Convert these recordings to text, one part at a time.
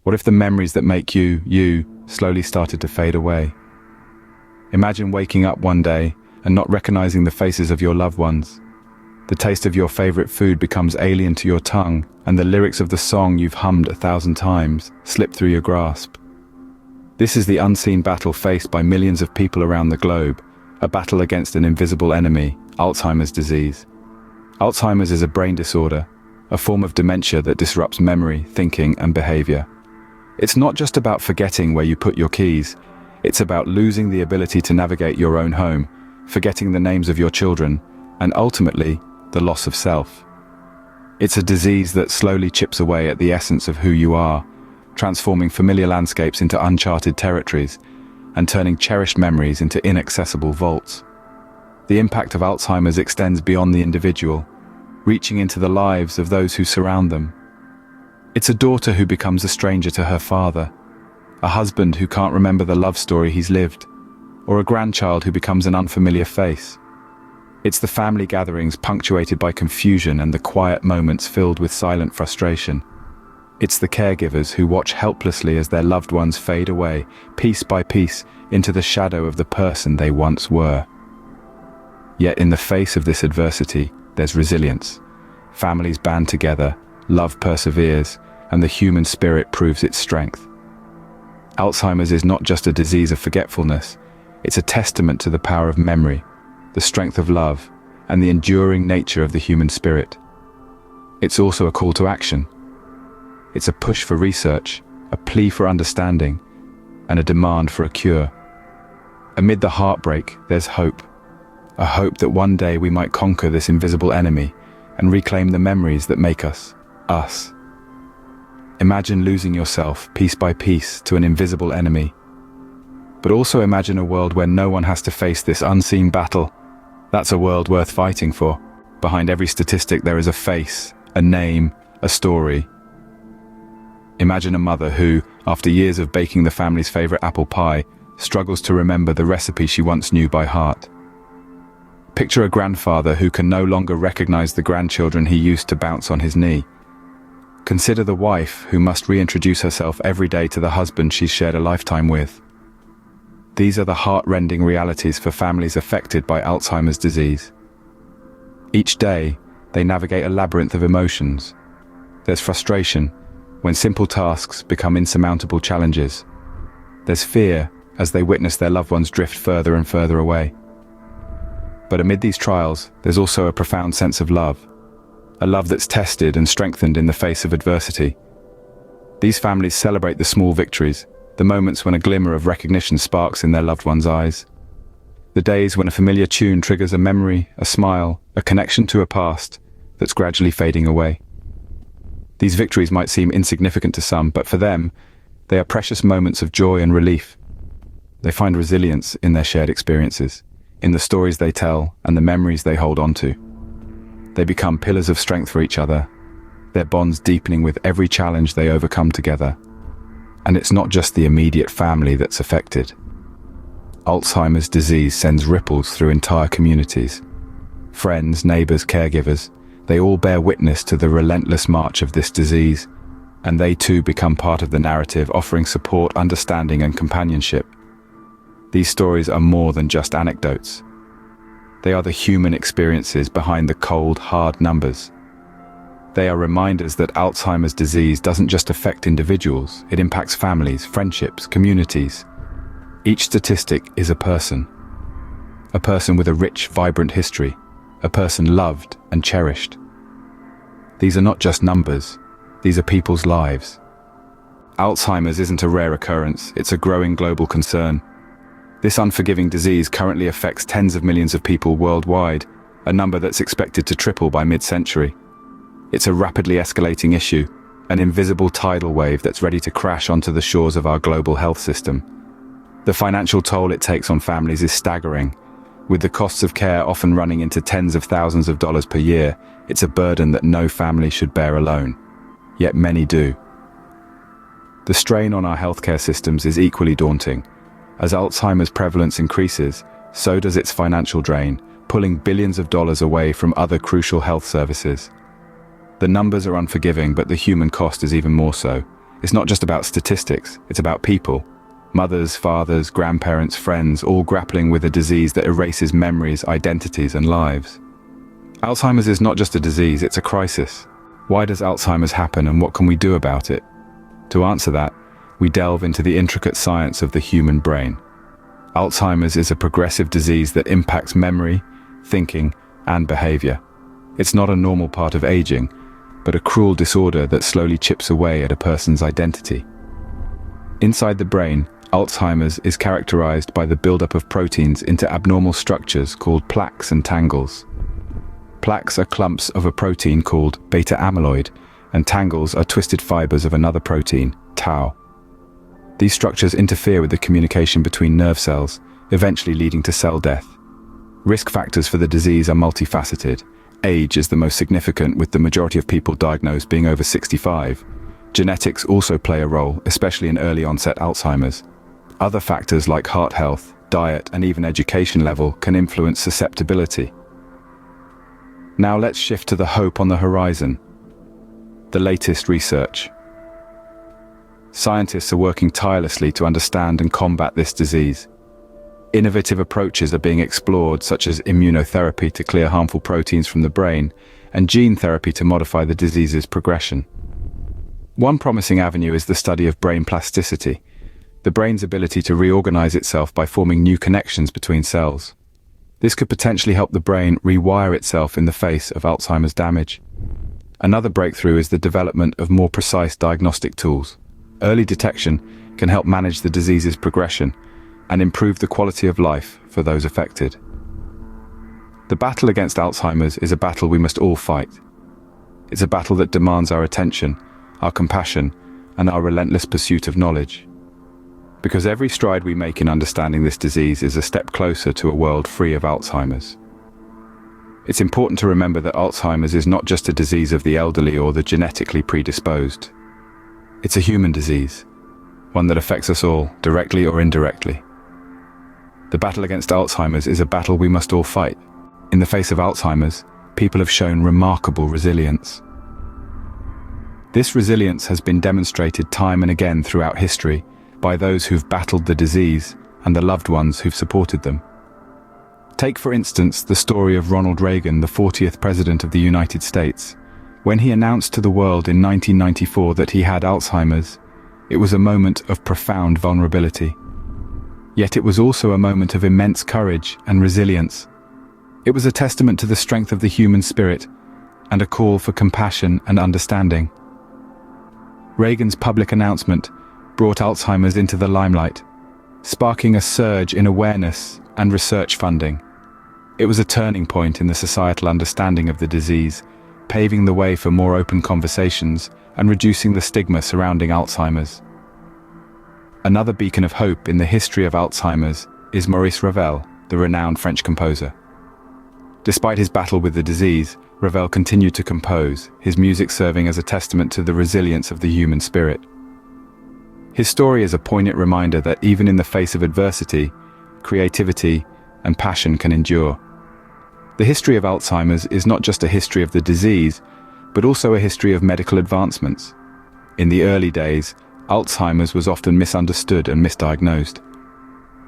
What if the memories that make you, slowly started to fade away? Imagine waking up one day and not recognizing the faces of your loved ones. The taste of your favorite food becomes alien to your tongue, and the lyrics of the song you've hummed 1,000 times slip through your grasp. This is the unseen battle faced by millions of people around the globe, a battle against an invisible enemy, Alzheimer's disease. Alzheimer's is a brain disorder, a form of dementia that disrupts memory, thinking, and behavior. It's not just about forgetting where you put your keys, it's about losing the ability to navigate your own home, forgetting the names of your children, and ultimately, the loss of self. It's a disease that slowly chips away at the essence of who you are, transforming familiar landscapes into uncharted territories, and turning cherished memories into inaccessible vaults. The impact of Alzheimer's extends beyond the individual, reaching into the lives of those who surround them. It's a daughter who becomes a stranger to her father, a husband who can't remember the love story he's lived, or a grandchild who becomes an unfamiliar face. It's the family gatherings punctuated by confusion and the quiet moments filled with silent frustration. It's the caregivers who watch helplessly as their loved ones fade away, piece by piece, into the shadow of the person they once were. Yet in the face of this adversity, there's resilience. Families band together, love perseveres, and the human spirit proves its strength. Alzheimer's is not just a disease of forgetfulness, it's a testament to the power of memory, the strength of love, and the enduring nature of the human spirit. It's also a call to action. It's a push for research, a plea for understanding, and a demand for a cure. Amid the heartbreak, there's hope. A hope that one day we might conquer this invisible enemy and reclaim the memories that make us, us. Imagine losing yourself piece by piece to an invisible enemy. But also imagine a world where no one has to face this unseen battle. That's a world worth fighting for. Behind every statistic there is a face, a name, a story. Imagine a mother who, after years of baking the family's favorite apple pie, struggles to remember the recipe she once knew by heart. Picture a grandfather who can no longer recognize the grandchildren he used to bounce on his knee. Consider the wife who must reintroduce herself every day to the husband she's shared a lifetime with. These are the heart-rending realities for families affected by Alzheimer's disease. Each day, they navigate a labyrinth of emotions. There's frustration when simple tasks become insurmountable challenges. There's fear as they witness their loved ones drift further and further away. But amid these trials, there's also a profound sense of love. A love that's tested and strengthened in the face of adversity. These families celebrate the small victories, the moments when a glimmer of recognition sparks in their loved one's eyes. The days when a familiar tune triggers a memory, a smile, a connection to a past that's gradually fading away. These victories might seem insignificant to some, but for them, they are precious moments of joy and relief. They find resilience in their shared experiences, in the stories they tell and the memories they hold on to. They become pillars of strength for each other, their bonds deepening with every challenge they overcome together. And it's not just the immediate family that's affected. Alzheimer's disease sends ripples through entire communities. Friends, neighbors, caregivers, they all bear witness to the relentless march of this disease, and they too become part of the narrative, offering support, understanding, and companionship. These stories are more than just anecdotes. They are the human experiences behind the cold, hard numbers. They are reminders that Alzheimer's disease doesn't just affect individuals, it impacts families, friendships, communities. Each statistic is a person with a rich, vibrant history, a person loved and cherished. These are not just numbers, these are people's lives. Alzheimer's isn't a rare occurrence, it's a growing global concern. This unforgiving disease currently affects tens of millions of people worldwide, a number that's expected to triple by mid-century. It's a rapidly escalating issue, an invisible tidal wave that's ready to crash onto the shores of our global health system. The financial toll it takes on families is staggering. With the costs of care often running into tens of thousands of dollars per year, it's a burden that no family should bear alone. Yet many do. The strain on our healthcare systems is equally daunting. As Alzheimer's prevalence increases, so does its financial drain, pulling billions of dollars away from other crucial health services. The numbers are unforgiving, but the human cost is even more so. It's not just about statistics, it's about people. Mothers, fathers, grandparents, friends, all grappling with a disease that erases memories, identities, and lives. Alzheimer's is not just a disease, it's a crisis. Why does Alzheimer's happen and what can we do about it? To answer that, we delve into the intricate science of the human brain. Alzheimer's is a progressive disease that impacts memory, thinking, and behavior. It's not a normal part of aging, but a cruel disorder that slowly chips away at a person's identity. Inside the brain, Alzheimer's is characterized by the buildup of proteins into abnormal structures called plaques and tangles. Plaques are clumps of a protein called beta amyloid, and tangles are twisted fibers of another protein, tau. These structures interfere with the communication between nerve cells, eventually leading to cell death. Risk factors for the disease are multifaceted. Age is the most significant, with the majority of people diagnosed being over 65. Genetics also play a role, especially in early-onset Alzheimer's. Other factors like heart health, diet, and even education level can influence susceptibility. Now let's shift to the hope on the horizon. The latest research. Scientists are working tirelessly to understand and combat this disease. Innovative approaches are being explored, such as immunotherapy to clear harmful proteins from the brain, and gene therapy to modify the disease's progression. One promising avenue is the study of brain plasticity, the brain's ability to reorganize itself by forming new connections between cells. This could potentially help the brain rewire itself in the face of Alzheimer's damage. Another breakthrough is the development of more precise diagnostic tools. Early detection can help manage the disease's progression and improve the quality of life for those affected. The battle against Alzheimer's is a battle we must all fight. It's a battle that demands our attention, our compassion, and our relentless pursuit of knowledge. Because every stride we make in understanding this disease is a step closer to a world free of Alzheimer's. It's important to remember that Alzheimer's is not just a disease of the elderly or the genetically predisposed. It's a human disease, one that affects us all, directly or indirectly. The battle against Alzheimer's is a battle we must all fight. In the face of Alzheimer's, people have shown remarkable resilience. This resilience has been demonstrated time and again throughout history by those who've battled the disease and the loved ones who've supported them. Take, for instance, the story of Ronald Reagan, the 40th President of the United States. When he announced to the world in 1994 that he had Alzheimer's, it was a moment of profound vulnerability. Yet it was also a moment of immense courage and resilience. It was a testament to the strength of the human spirit and a call for compassion and understanding. Reagan's public announcement brought Alzheimer's into the limelight, sparking a surge in awareness and research funding. It was a turning point in the societal understanding of the disease, paving the way for more open conversations and reducing the stigma surrounding Alzheimer's. Another beacon of hope in the history of Alzheimer's is Maurice Ravel, the renowned French composer. Despite his battle with the disease, Ravel continued to compose, his music serving as a testament to the resilience of the human spirit. His story is a poignant reminder that even in the face of adversity, creativity and passion can endure. The history of Alzheimer's is not just a history of the disease, but also a history of medical advancements. In the early days, Alzheimer's was often misunderstood and misdiagnosed.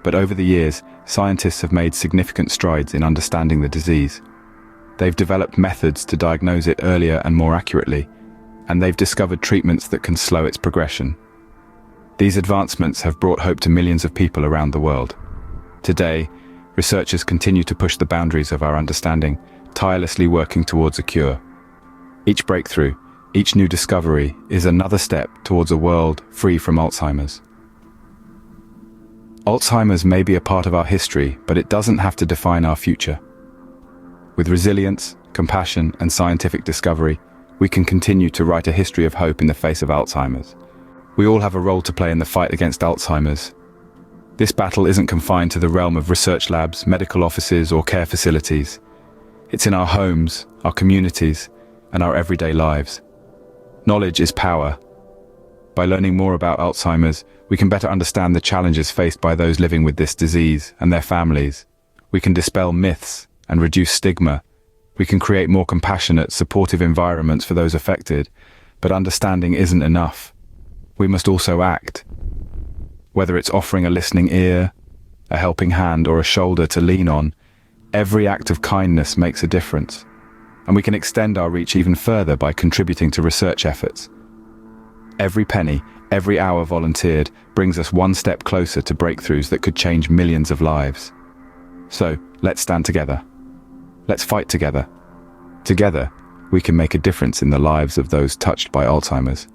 But over the years, scientists have made significant strides in understanding the disease. They've developed methods to diagnose it earlier and more accurately, and they've discovered treatments that can slow its progression. These advancements have brought hope to millions of people around the world. Today, researchers continue to push the boundaries of our understanding, tirelessly working towards a cure. Each breakthrough, each new discovery is another step towards a world free from Alzheimer's. Alzheimer's may be a part of our history, but it doesn't have to define our future. With resilience, compassion, and scientific discovery, we can continue to write a history of hope in the face of Alzheimer's. We all have a role to play in the fight against Alzheimer's. This battle isn't confined to the realm of research labs, medical offices, or care facilities. It's in our homes, our communities, and our everyday lives. Knowledge is power. By learning more about Alzheimer's, we can better understand the challenges faced by those living with this disease and their families. We can dispel myths and reduce stigma. We can create more compassionate, supportive environments for those affected. But understanding isn't enough. we must also act. Whether it's offering a listening ear, a helping hand, or a shoulder to lean on, every act of kindness makes a difference. And we can extend our reach even further by contributing to research efforts. Every penny, every hour volunteered brings us one step closer to breakthroughs that could change millions of lives. So, let's stand together. Let's fight together. Together, we can make a difference in the lives of those touched by Alzheimer's.